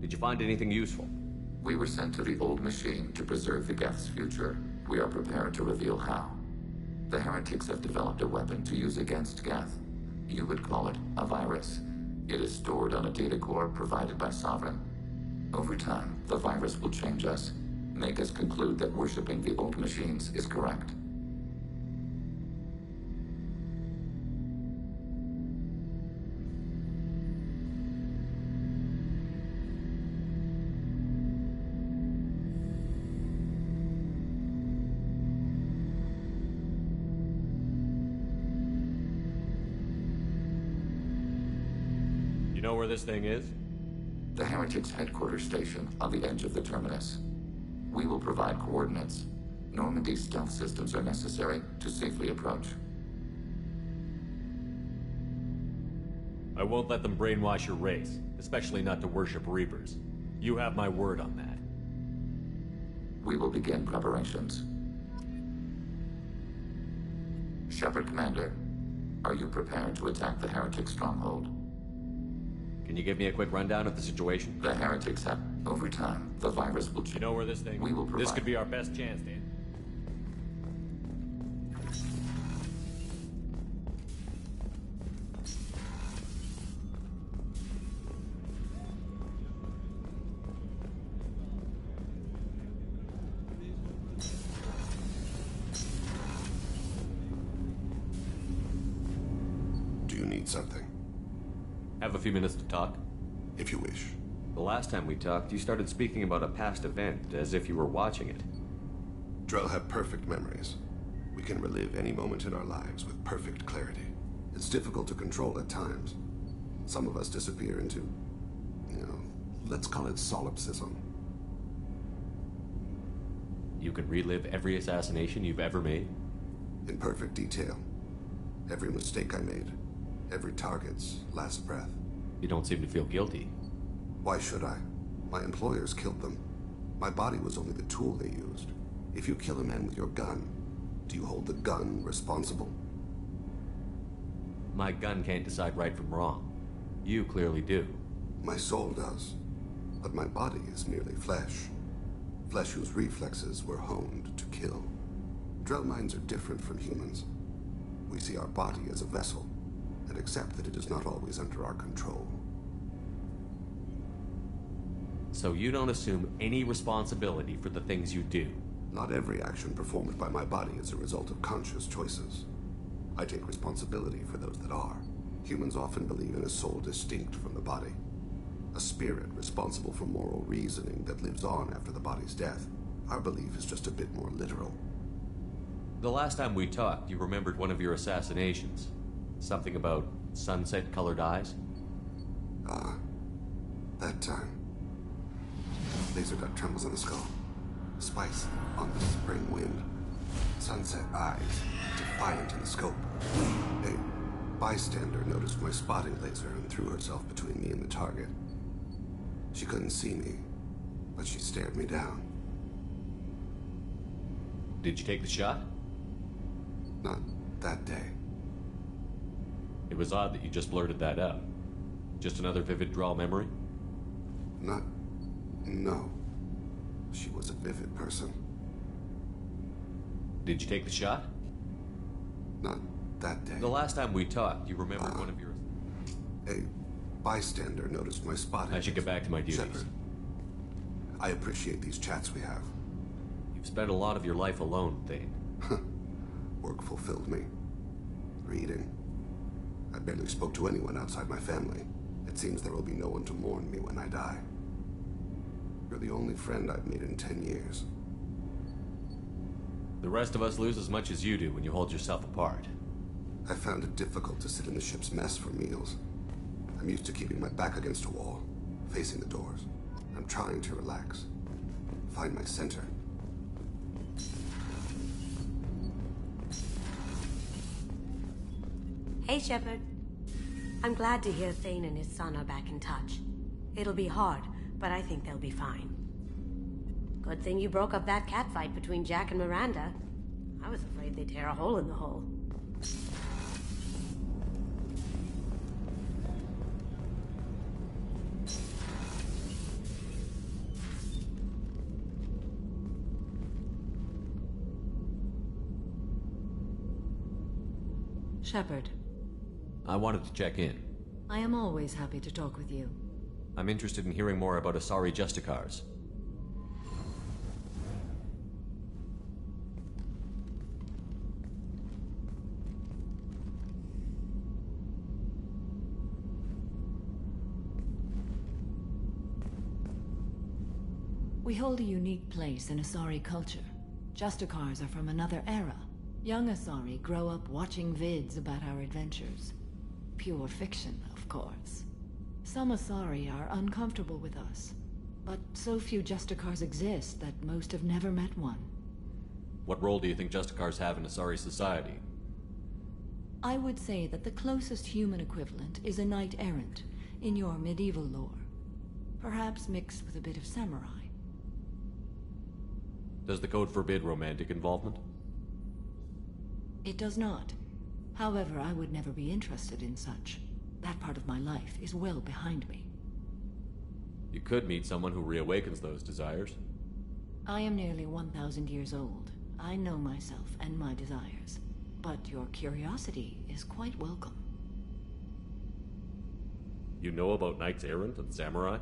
Did you find anything useful? We were sent to the old machine to preserve the Geth's future. We are prepared to reveal how. The heretics have developed a weapon to use against Geth. You would call it a virus. It is stored on a data core provided by Sovereign. Over time, the virus will change us, make us conclude that worshipping the old machines is correct. You know where this thing is? The heretics' headquarters station on the edge of the terminus. We will provide coordinates. Normandy's stealth systems are necessary to safely approach. I won't let them brainwash your race, especially not to worship Reapers. You have my word on that. We will begin preparations. Shepard Commander, are you prepared to attack the heretic stronghold? Can you give me a quick rundown of the situation? The heretics have, over time, the virus will change. You know where this thing... We will provide... This could be our best chance, Dan. Do you need something? Have a few minutes to talk? If you wish. The last time we talked, you started speaking about a past event, as if you were watching it. Drell have perfect memories. We can relive any moment in our lives with perfect clarity. It's difficult to control at times. Some of us disappear into, let's call it solipsism. You can relive every assassination you've ever made? In perfect detail. Every mistake I made. Every target's last breath. You don't seem to feel guilty. Why should I? My employers killed them. My body was only the tool they used. If you kill a man with your gun, do you hold the gun responsible? My gun can't decide right from wrong. You clearly do. My soul does. But my body is merely flesh. Flesh whose reflexes were honed to kill. Drell minds are different from humans. We see our body as a vessel, and accept that it is not always under our control. So you don't assume any responsibility for the things you do? Not every action performed by my body is a result of conscious choices. I take responsibility for those that are. Humans often believe in a soul distinct from the body. A spirit responsible for moral reasoning that lives on after the body's death. Our belief is just a bit more literal. The last time we talked, you remembered one of your assassinations. Something about sunset-colored eyes? Ah, that time. Laser dot trembles on the skull. Spice on the spring wind. Sunset eyes, defiant in the scope. A bystander noticed my spotting laser and threw herself between me and the target. She couldn't see me, but she stared me down. Did you take the shot? Not that day. It was odd that you just blurted that out. Just another vivid Drell memory? No. She was a vivid person. Did you take the shot? Not that day. The last time we talked, you remembered one of your... A bystander noticed my spotting. I should get back to my duties. Shepard, I appreciate these chats we have. You've spent a lot of your life alone, Thane. Work fulfilled me. Reading. I barely spoke to anyone outside my family. It seems there will be no one to mourn me when I die. You're the only friend I've made in 10 years. The rest of us lose as much as you do when you hold yourself apart. I found it difficult to sit in the ship's mess for meals. I'm used to keeping my back against a wall, facing the doors. I'm trying to relax, find my center. Hey, Shepard. I'm glad to hear Thane and his son are back in touch. It'll be hard, but I think they'll be fine. Good thing you broke up that catfight between Jack and Miranda. I was afraid they'd tear a hole in the hull. Shepard, I wanted to check in. I am always happy to talk with you. I'm interested in hearing more about Asari Justicars. We hold a unique place in Asari culture. Justicars are from another era. Young Asari grow up watching vids about our adventures. Pure fiction, of course. Some Asari are uncomfortable with us, but so few Justicars exist that most have never met one. What role do you think Justicars have in Asari society? I would say that the closest human equivalent is a knight-errant in your medieval lore. Perhaps mixed with a bit of samurai. Does the code forbid romantic involvement? It does not. However, I would never be interested in such. That part of my life is well behind me. You could meet someone who reawakens those desires. I am nearly 1,000 years old. I know myself and my desires. But your curiosity is quite welcome. You know about Knights Errant and Samurai?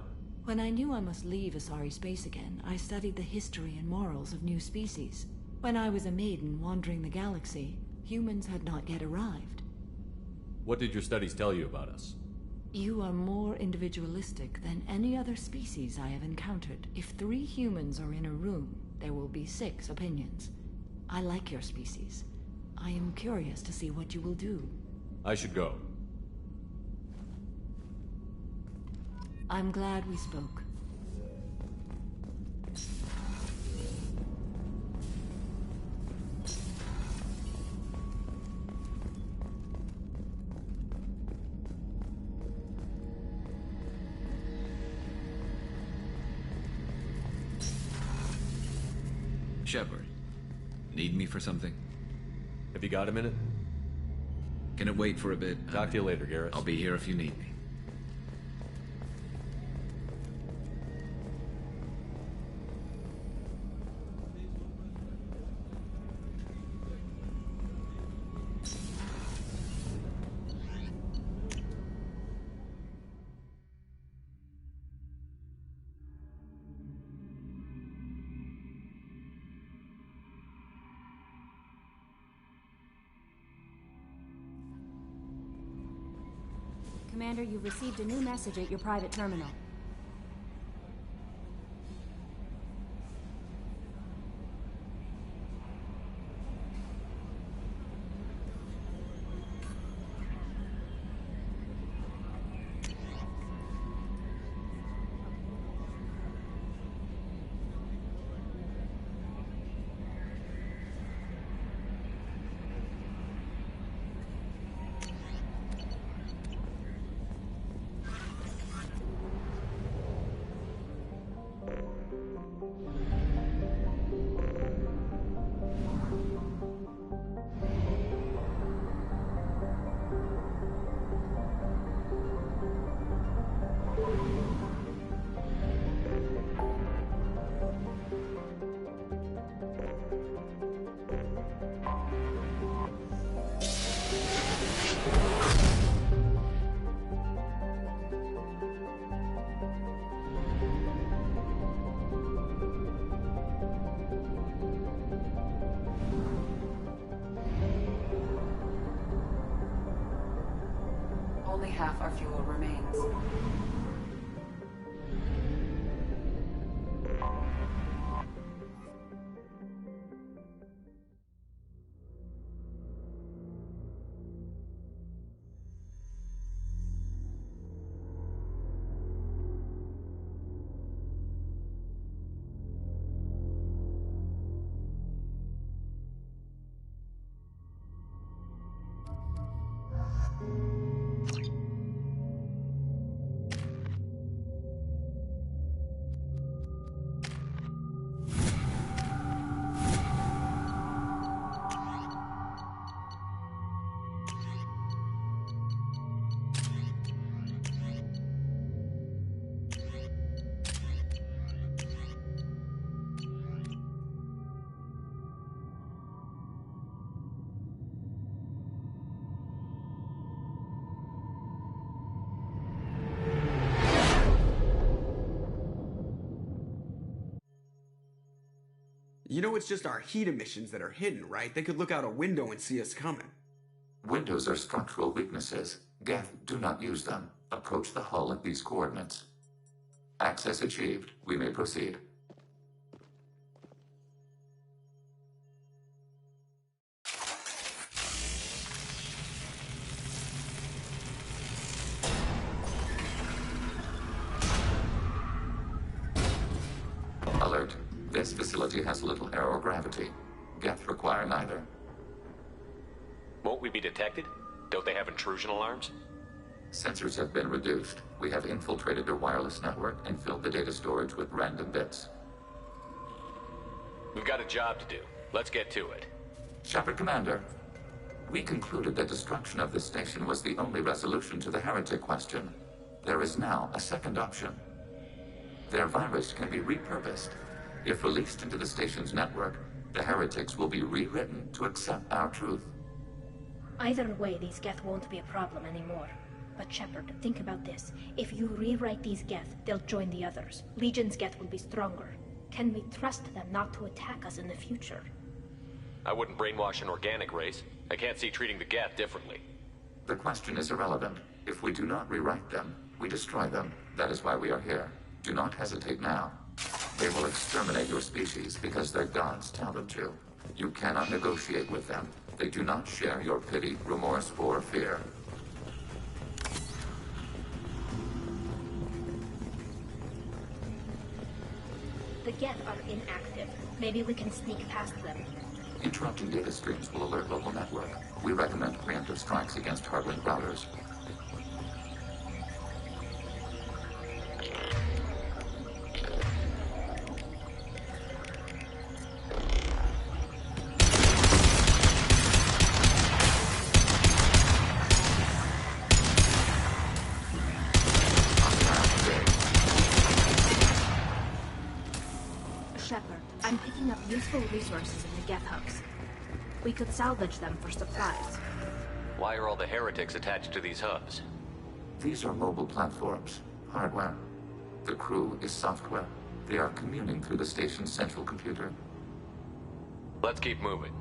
When I knew I must leave Asari space again, I studied the history and morals of new species. When I was a maiden wandering the galaxy, humans had not yet arrived. What did your studies tell you about us? You are more individualistic than any other species I have encountered. If 3 humans are in a room, there will be 6 opinions. I like your species. I am curious to see what you will do. I should go. I'm glad we spoke. Shepard, need me for something? Have you got a minute? Can it wait for a bit? Talk to you later, Garrus. I'll be here if you need me. Commander, you've received a new message at your private terminal. Only half our fuel remains. You know it's just our heat emissions that are hidden, right? They could look out a window and see us coming. Windows are structural weaknesses. Geth, do not use them. Approach the hull at these coordinates. Access achieved. We may proceed. Alert. This facility has little aerogravity. Geth require neither. Won't we be detected? Don't they have intrusion alarms? Sensors have been reduced. We have infiltrated their wireless network and filled the data storage with random bits. We've got a job to do. Let's get to it. Shepard Commander, we concluded that destruction of this station was the only resolution to the heretic question. There is now a second option. Their virus can be repurposed. If released into the station's network, the heretics will be rewritten to accept our truth. Either way, these Geth won't be a problem anymore. But Shepard, think about this. If you rewrite these Geth, they'll join the others. Legion's Geth will be stronger. Can we trust them not to attack us in the future? I wouldn't brainwash an organic race. I can't see treating the Geth differently. The question is irrelevant. If we do not rewrite them, we destroy them. That is why we are here. Do not hesitate now. They will exterminate your species because their gods tell them to. You cannot negotiate with them. They do not share your pity, remorse, or fear. The Geth are inactive. Maybe we can sneak past them. Interrupting data streams will alert local network. We recommend preemptive strikes against hardlink routers. Shepard, I'm picking up useful resources in the Geth hubs. We could salvage them for supplies. Why are all the heretics attached to these hubs? These are mobile platforms, hardware. The crew is software. They are communing through the station's central computer. Let's keep moving.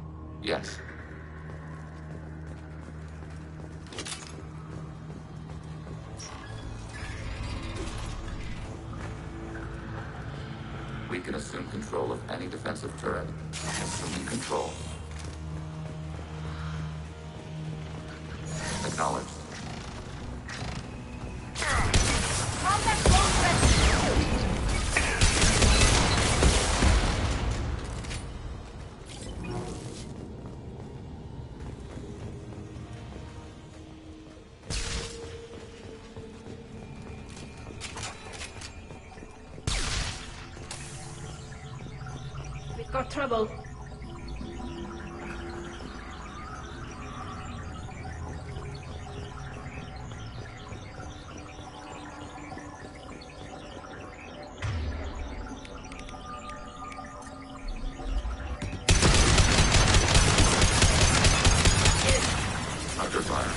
Yes. We can assume control of any defensive turret. Assuming control. Acknowledged. We've got trouble. Under fire.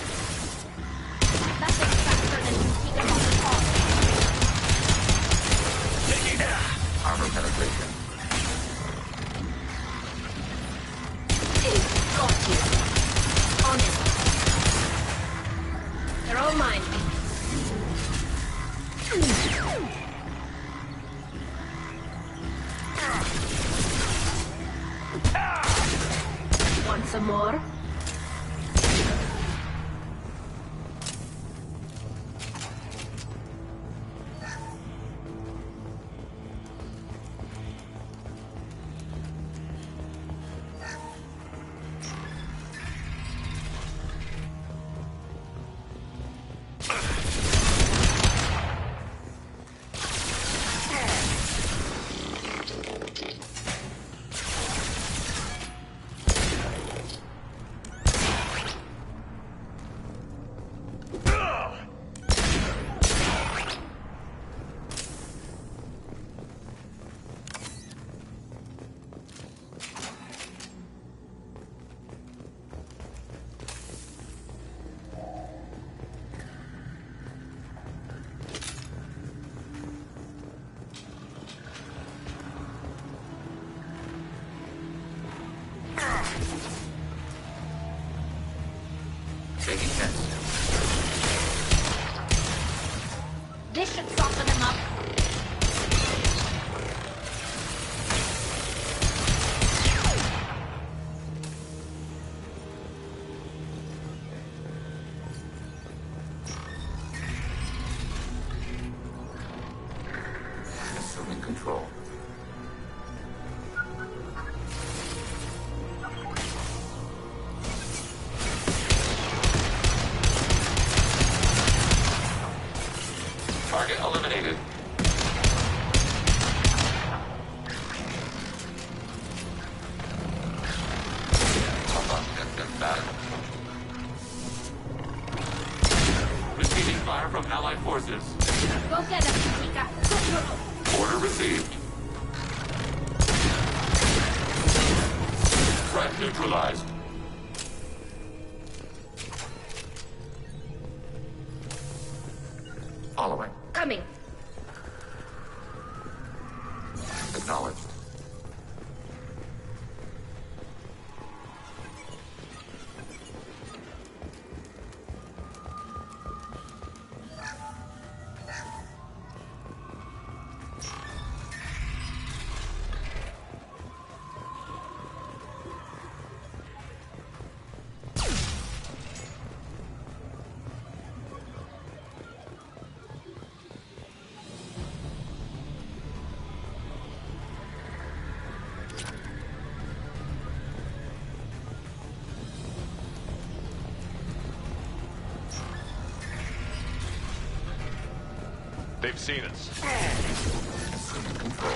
Nothing faster than you keep them on the top. Armor penetration. should soften them up. Assuming control. Target eliminated. Receiving fire from Allied forces. Go get him, Mika. Order received. Threat neutralized. Following. Coming. Acknowledged. They've seen us. Assuming control.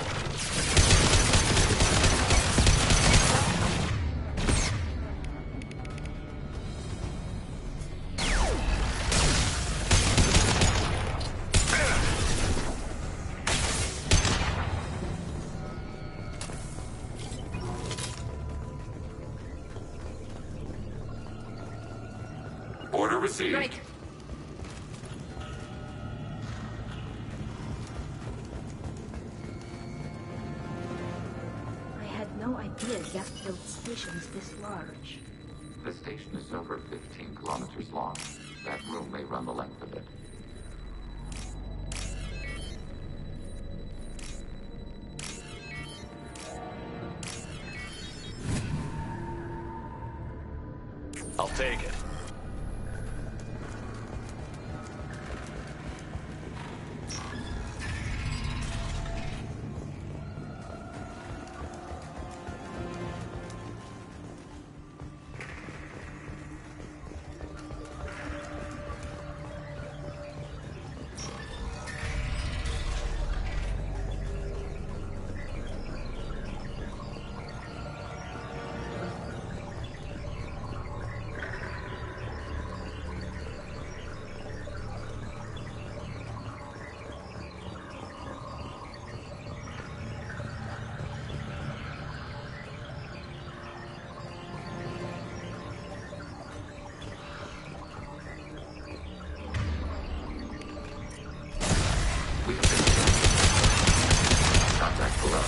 Order received. Right. I had no idea Geth built stations this large. The station is over 15 kilometers long. That room may run the length of it. I'll take it. Contact below.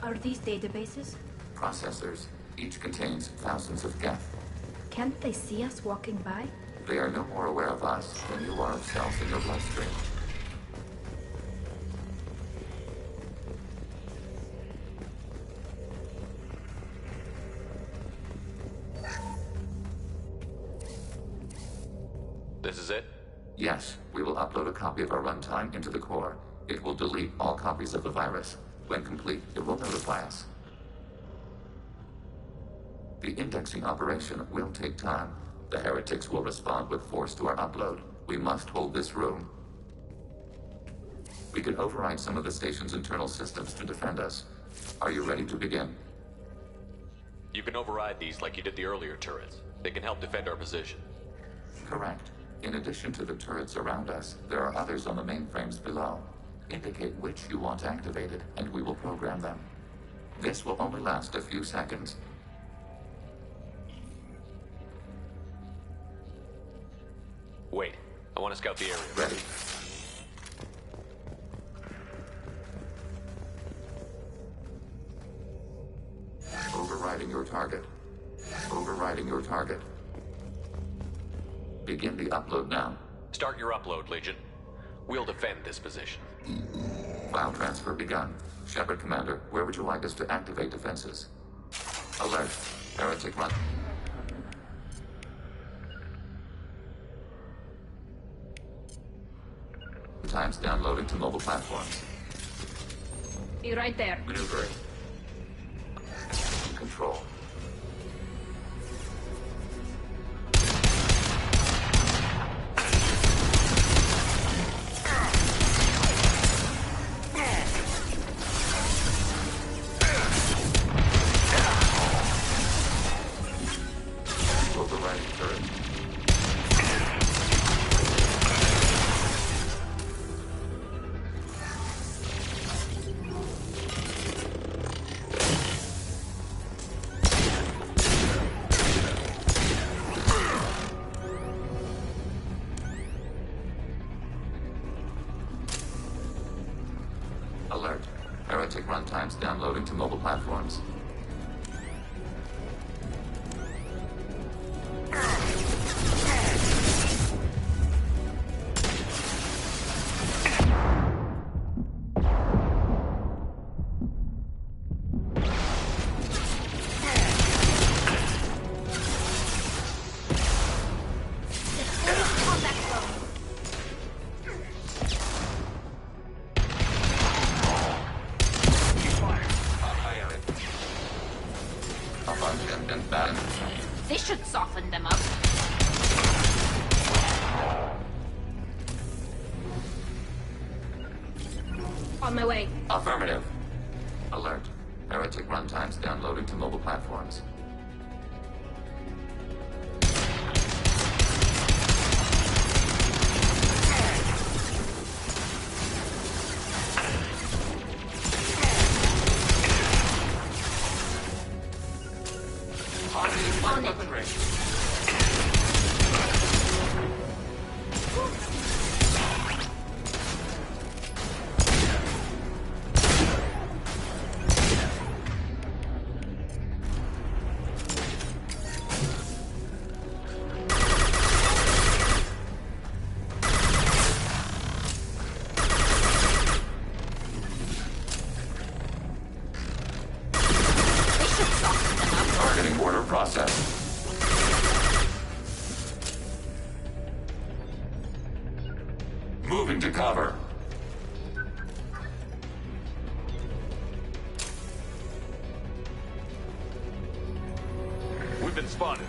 Are these databases? Processors. Each contains thousands of Geth. Can't they see us walking by? They are no more aware of us than you are of cells in your bloodstream. This is is it? Yes, we will upload a copy of our runtime into the core. It will delete all copies of the virus. When complete, it will notify us. The indexing operation will take time. The heretics will respond with force to our upload. We must hold this room. We can override some of the station's internal systems to defend us. Are you ready to begin? You can override these like you did the earlier turrets. They can help defend our position. Correct. In addition to the turrets around us, there are others on the mainframes below. Indicate which you want activated, and we will program them. This will only last a few seconds. Wait, I want to scout the area. Ready. Overriding your target. Overriding your target. Begin the upload now. Start your upload, Legion. We'll defend this position. File transfer begun. Shepard Commander, where would you like us to activate defenses? Alert. Heretic run. Times downloading to mobile platforms. Be right there. Maneuvering. Control. Overriding turret. Alert. Heretic runtimes downloading to mobile platforms. This should soften them up. On my way. Affirmative. Alert. Heretic runtimes downloading to mobile platforms. On it. Targeting order process. Moving to cover. We've been spotted.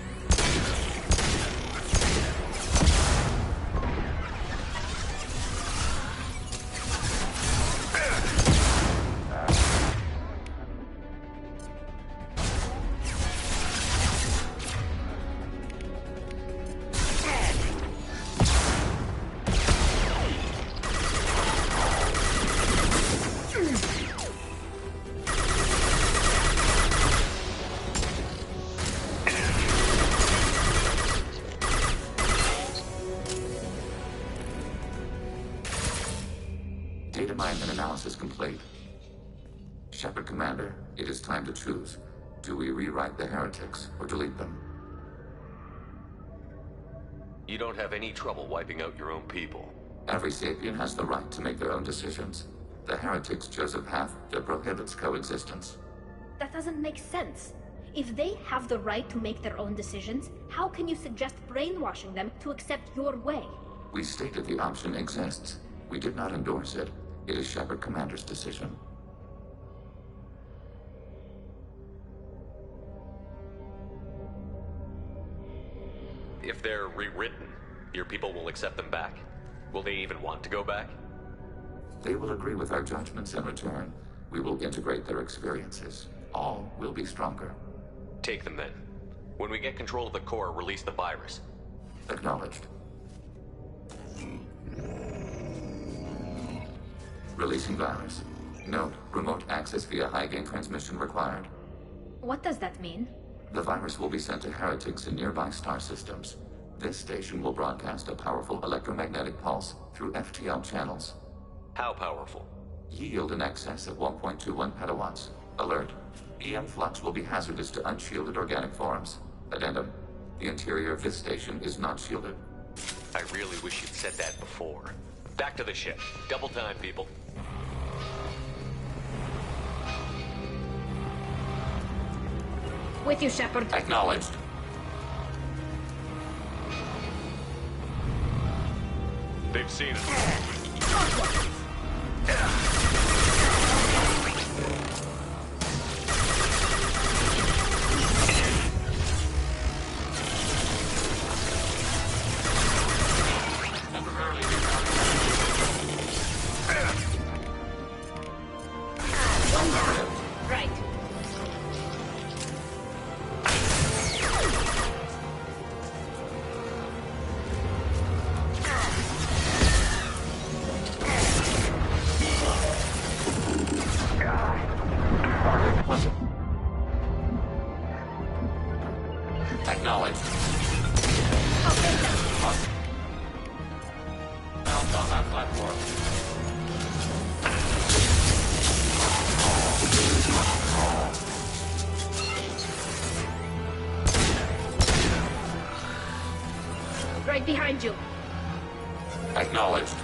Data mine and analysis complete. Shepard Commander, it is time to choose. Do we rewrite the heretics or delete them? You don't have any trouble wiping out your own people. Every sapien has the right to make their own decisions. The heretics chose a path that prohibits coexistence. That doesn't make sense. If they have the right to make their own decisions, how can you suggest brainwashing them to accept your way? We stated the option exists. We did not endorse it. It is Shepard Commander's decision. If they're rewritten, your people will accept them back? Will they even want to go back? They will agree with our judgments in return. We will integrate their experiences. All will be stronger. Take them then. When we get control of the core, release the virus. Acknowledged. Releasing virus. Note, remote access via high-gain transmission required. What does that mean? The virus will be sent to heretics in nearby star systems. This station will broadcast a powerful electromagnetic pulse through FTL channels. How powerful? Yield in excess of 1.21 petawatts. Alert. EM flux will be hazardous to unshielded organic forms. Addendum. The interior of this station is not shielded. I really wish you'd said that before. Back to the ship. Double time, people. With you, Shepard. Acknowledged. They've seen it. Right behind you. Acknowledged.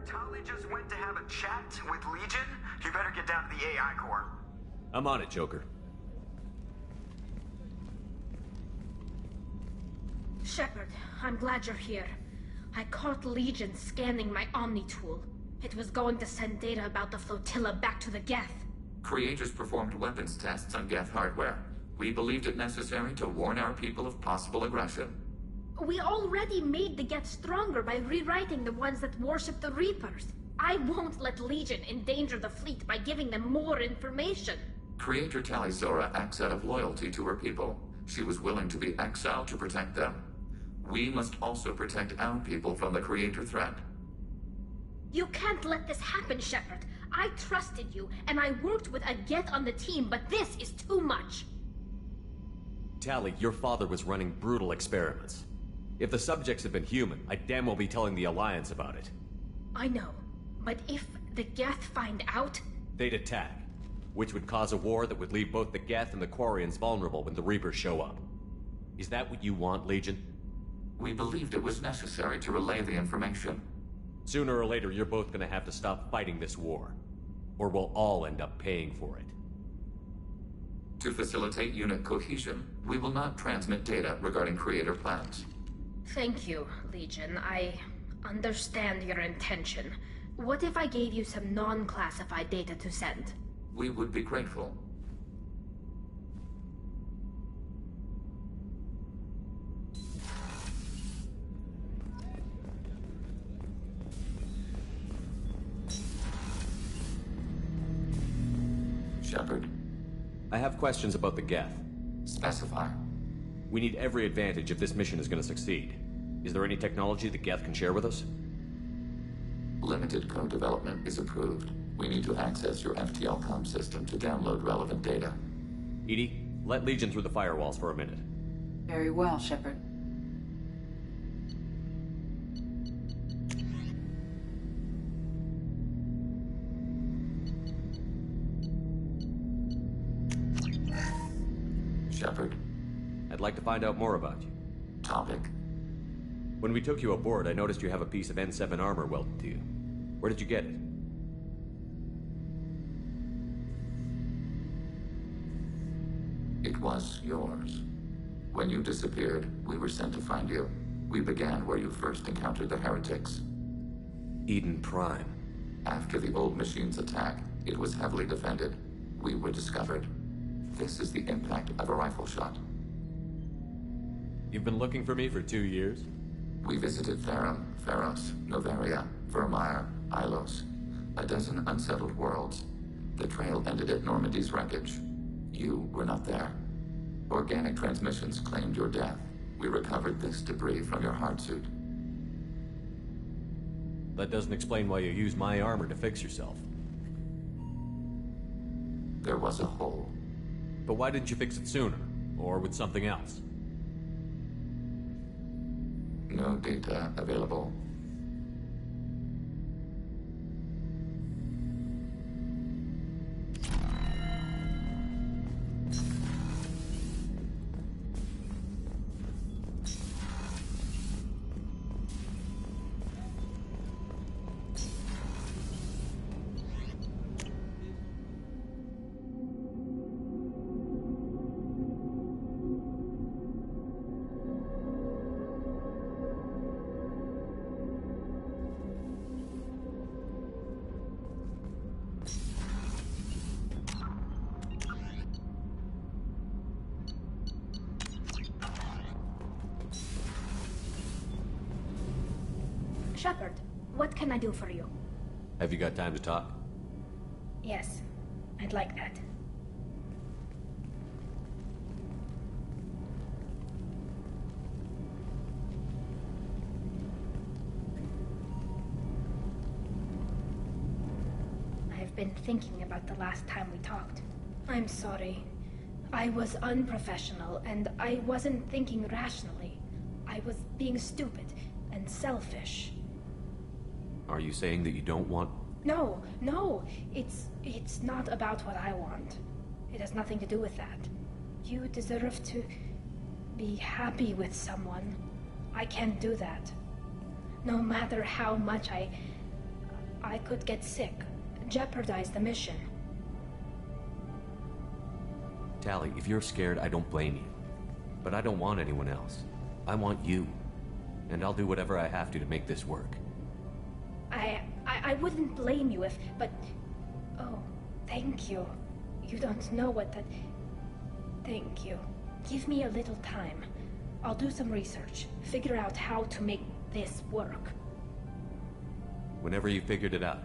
Tali just went to have a chat with Legion. You better get down to the AI core. I'm on it, Joker. Shepard, I'm glad you're here. I caught Legion scanning my Omni tool. It was going to send data about the flotilla back to the Geth. Creators performed weapons tests on Geth hardware. We believed it necessary to warn our people of possible aggression. We already made the Geth stronger by rewriting the ones that worship the Reapers. I won't let Legion endanger the fleet by giving them more information. Creator Tali'Zorah acts out of loyalty to her people. She was willing to be exiled to protect them. We must also protect our people from the Creator threat. You can't let this happen, Shepard. I trusted you, and I worked with a Geth on the team, but this is too much. Tali, your father was running brutal experiments. If the subjects had been human, I'd damn well be telling the Alliance about it. I know, but if the Geth find out... They'd attack, which would cause a war that would leave both the Geth and the Quarians vulnerable when the Reapers show up. Is that what you want, Legion? We believed it was necessary to relay the information. Sooner or later, you're both gonna have to stop fighting this war. Or we'll all end up paying for it. To facilitate unit cohesion, we will not transmit data regarding Creator plans. Thank you, Legion. I understand your intention. What if I gave you some non-classified data to send? We would be grateful. Shepard. I have questions about the Geth. Specify. We need every advantage if this mission is going to succeed. Is there any technology that Geth can share with us? Limited code development is approved. We need to access your FTL comm system to download relevant data. EDI, let Legion through the firewalls for a minute. Very well, Shepard. Shepard. I'd like to find out more about you. Topic. When we took you aboard, I noticed you have a piece of N7 armor welded to you. Where did you get it? It was yours. When you disappeared, we were sent to find you. We began where you first encountered the heretics. Eden Prime. After the old machine's attack, it was heavily defended. We were discovered. This is the impact of a rifle shot. You've been looking for me for 2 years? We visited Therum, Pharos, Novaria, Vermeer, Ilos. A dozen unsettled worlds. The trail ended at Normandy's wreckage. You were not there. Organic transmissions claimed your death. We recovered this debris from your hard suit. That doesn't explain why you used my armor to fix yourself. There was a hole. But why didn't you fix it sooner? Or with something else? No data available. Shepard, what can I do for you? Have you got time to talk? Yes, I'd like that. I've been thinking about the last time we talked. I'm sorry. I was unprofessional, and I wasn't thinking rationally. I was being stupid and selfish. Are you saying that you don't want... No, it's not about what I want. It has nothing to do with that. You deserve to be happy with someone. I can't do that. No matter how much I could get sick, jeopardize the mission. Tali, if you're scared, I don't blame you. But I don't want anyone else. I want you. And I'll do whatever I have to make this work. I wouldn't blame you if, but... Oh, thank you. You don't know what that... Thank you. Give me a little time. I'll do some research, figure out how to make this work. Whenever you figured it out,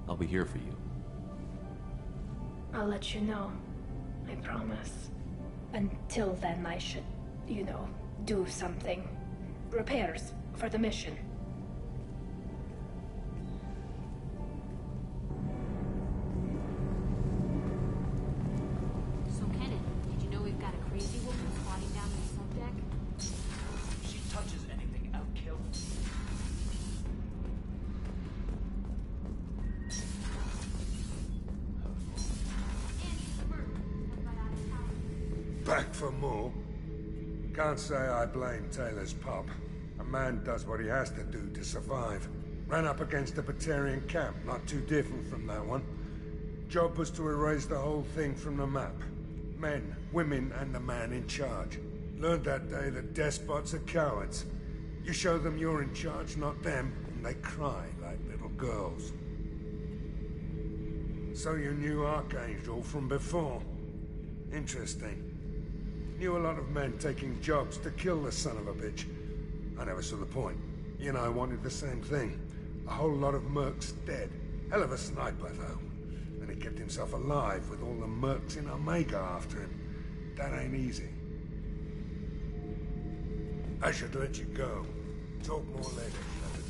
I'll be here for you. I'll let you know. I promise. Until then, I should, do something. Repairs for the mission. So, Kenneth, did you know we've got a crazy woman squatting down in the subdeck? If she touches anything, I'll kill her. Back for more? Can't say I blame Taylor's pop. A man does what he has to do to survive. Ran up against a Batarian camp, not too different from that one. Job was to erase the whole thing from the map. Men, women, and the man in charge. Learned that day that despots are cowards. You show them you're in charge, not them, and they cry like little girls. So you knew Archangel from before? Interesting. Knew a lot of men taking jobs to kill the son of a bitch. I never saw the point. You and I wanted the same thing. A whole lot of mercs dead. Hell of a sniper, though. And he kept himself alive with all the mercs in Omega after him. That ain't easy. I should let you go. Talk more later, Shepard.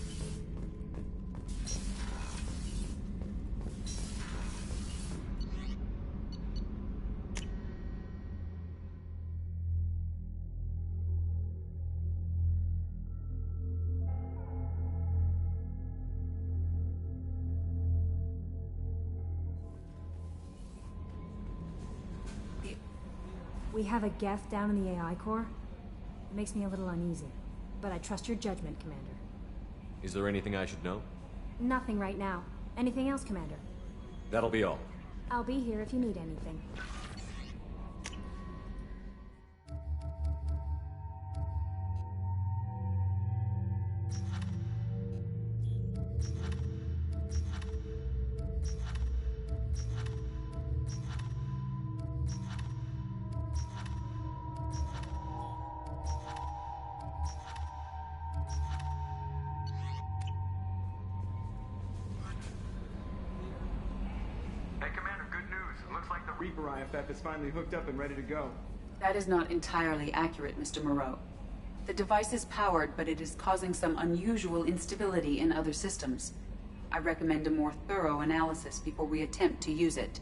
We have a Geth down in the AI core. It makes me a little uneasy. But I trust your judgment, Commander. Is there anything I should know? Nothing right now. Anything else, Commander? That'll be all. I'll be here if you need anything. Reaper IFF is finally hooked up and ready to go. That is not entirely accurate, Mr. Moreau. The device is powered, but it is causing some unusual instability in other systems. I recommend a more thorough analysis before we attempt to use it.